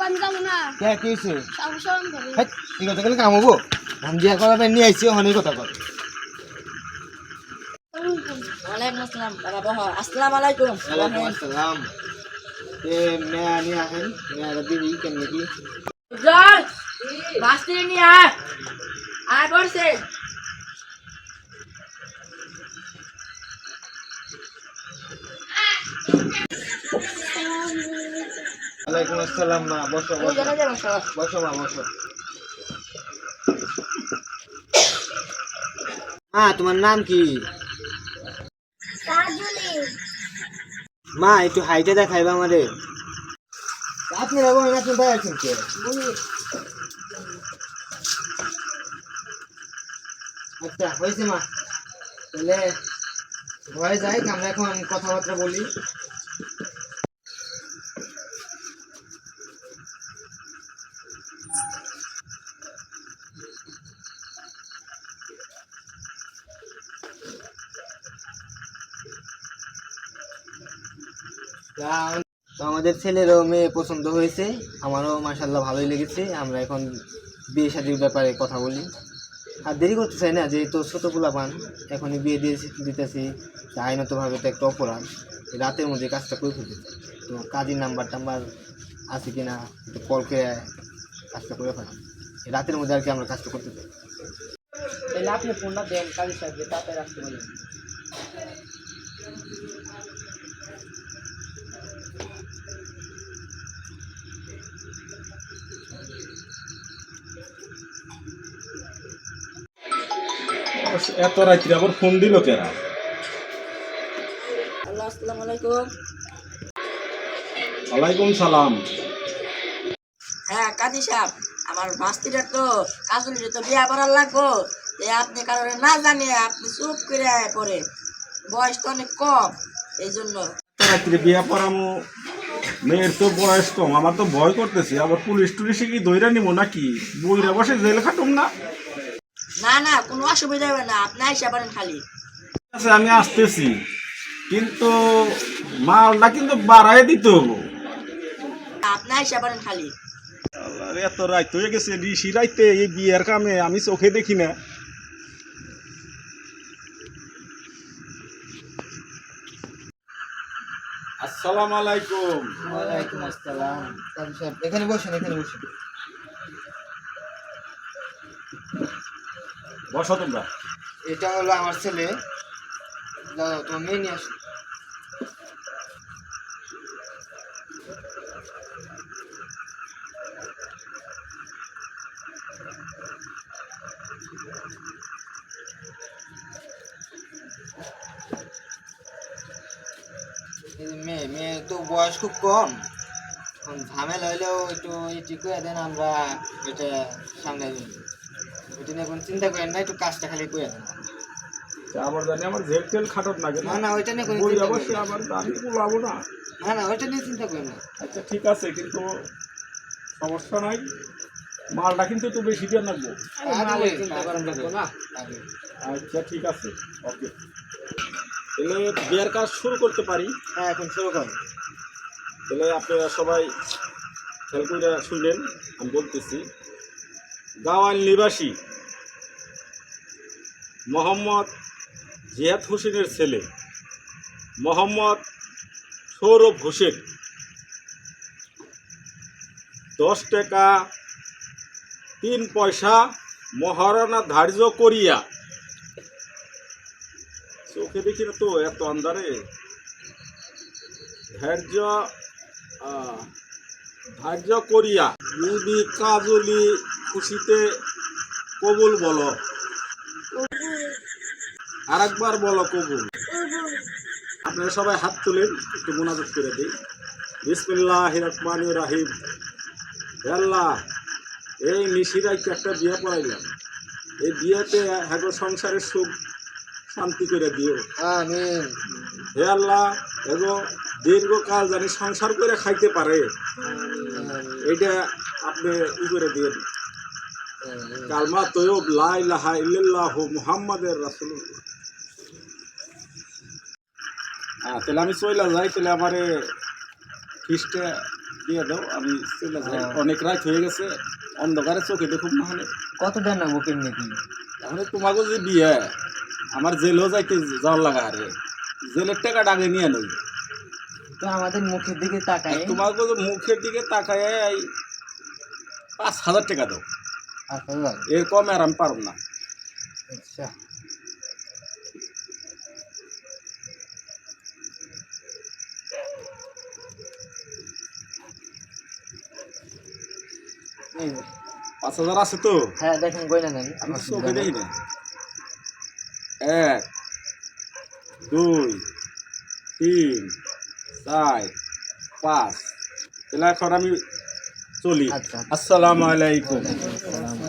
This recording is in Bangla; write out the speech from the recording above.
আমি যাবো না। কে কি হইছে? শরম করে। হেৎ এই কথা কইলে কাম হবো? আমি বিয়া করাবে নিয়ে আইছি অনেক কথা কর। ওয়ালাইকুম আসসালাম বাবা বহ আসসালামু আলাইকুম ওয়ালাইকুম আসসালাম। এ মেয়া নিয়ে আসেন, মেয়ারা দিবি কেমনে কি? জল বাস্তি নিয়ে আয় পড়ছে ওয়ালাইকুম আসসালাম মা, বসো ওই বসো। জানা যাবে সব বসো মা বসো। মা তোমার নাম কি? কাজলি। মা একটু হাইটে দেখাইবা আমারে। আপনি রাখো না তুমি ভাই আছেন কে? আচ্ছা হয়েছে মা, তাহলে ঘরে যাই, আমরা এখন কথাবার্তা বলি। তো আমাদের ছেলেরও মেয়ে পছন্দ হয়েছে, আমারও মাশাল্লাহ ভালোই লেগেছে। আমরা এখন বিয়ে শাদীর ব্যাপারে কথা বলি। আর দেরি করতে চাই না, যেহেতু ছোটো পোলাপান, এখনই বিয়ে দিয়ে দিতেছি, আইনতভাবে তো একটা অপরাধ। রাতের মধ্যে কাজটা করে ফেলতে চাই। তো কাজের নাম্বার টাম্বার আছে কিনা একটু কল করে কাজটা করে ফেলাম। রাতের মধ্যে আর কি আমরা কাজটা করতে চাই। তাহলে আপনি ফোনটা দেন কাজের সাথে তাতে রাখতে বলেন এত রাত্রে আবার ফোন দিল কেনা? আল্লাহ আসসালামু আলাইকুম ওয়ালাইকুম সালাম। হ্যাঁ কাজী সাহেব আমার বাস্তিটার তো কাজলির তো বিয়া করার লাগবো আপনি কারণে না জানিয়ে আপনি চুপ করে পড়ে বয়স তো অনেক কম এই জন্য এত রাত্রে বিয়া পড়ামো, মেয়ের তো বয়স কম, আমার তো ভয় করতেছে। আবার পুলিশ টুলিশে কি দইরা নিবো নাকি? বইরা বসে জেল খাটুম না? না না কোনো অসুবিধা হবে না আপনি আইসা পারেন খালি ঠিক আছে আমি আসতেছি, কিন্তু মালটা কিন্তু বাড়াই দিতে হবো। আপনি আইসা পারেন খালি আল্লাহরে, এত রাত হয়ে গেছে, ঋষি রাইতে এই বিয়ের কামে আমি চোখে দেখি না। আসসালামু আলাইকুম। ওয়ালাইকুম আসসালাম। এখানে বসেন, এখানে বসেন। বসো তোমরা। এটা হলো আমার ছেলে। দাদা তোমার মেয়ে নিয়ে আসো। এই যে মেয়ে, মেয়ে তো বয়স খুব কম, এখন ঝামেলা হইলেও একটু এটি করে দেন, আমরা এটা সামনে দিন। ওইটা নিয়ে কোনো চিন্তা করেন না, একটু কাজটা খালি করে দেন। আবার জানি আমার জেল টেল খাটত না না না ওইটা নিয়ে কোনো বই চিন্তা অবশ্যই করেন আবার আমি বলাবো না। না, না ওইটা নিয়ে চিন্তা করেন না। আচ্ছা ঠিক আছে, কিন্তু সমস্যা নাই, মালটা কিন্তু একটু বেশি দিয়ে রাখবো। আরে চিন্তা করেন না। আচ্ছা ঠিক আছে, ওকে। তাহলে বিয়ের কাজ শুরু করতে পারি? হ্যাঁ এখন শুরু করেন। তাহলে আপনারা সবাই খেয়াল করে শুনলেন, আমি বলতেছি। গাওয়াল নিবাসী মোহাম্মদ জিয়াদ হোসেনের ছেলে মোহাম্মদ সৌরভ হোসেন 10 টাকা 3 পয়সা মহারণা ধার্য করিয়া, চোখে দেখি না তো এত আন্ধারে, ধার্য করিয়া যদি কাজলি খুশিতে কবুল বলো। আর একবার বলো কবুল। আপনারা সবাই হাত তুলেন, একটু মোনাজাত করে দিই। বিসমিল্লাহির রহমানির রহিম। হে আল্লাহ, এই নিশিরাইকে একটা বিয়ে পড়াইলাম, এই বিয়েতে হ্যাঁ সংসারের সুখ শান্তি করে দিও। আমিন। হে আল্লাহ, এগো দীর্ঘকাল জানি সংসার করে খাইতে পারে, এইটা আপনি ই করে দিয়ে কালমা তৈয়ব লা ইলাহা ইল্লাল্লাহু মুহাম্মাদুর রাসূলুল্লাহ। তাহলে আমি চইলা যাই, তাহলে আমারে ফিসটা দিয়ে দাও, আমি চলে যাই। অনেক রাত হয়ে গেছে, অন্ধকারে চোখে দেখুন না হলে। কত দেন না বুকিং নাকি? এখন তোমাকে যে বিয়ে, আমার জেলেও যাইতে যাওয়ার লাগা, আরে জেলের টাকাটা আগে নিয়ে নেই। তো আমাদের মুখের দিকে তাকায় তোমাকে যে মুখের দিকে তাকায় এই 5,000 টাকা দাও, 8,000। এর কমে আর আমি পারব না। আচ্ছা এই যে। 5,000 আছে তো? হ্যাঁ দেখেন গয়না নেন, আমি অসুবিধা চোখে নেই। দেখি না। 1 2 3 4 5। তাহলে এখন আমি চলি। আচ্ছা। আসসালামু আলাইকুম। ওয়ালাইকুম আসসালাম।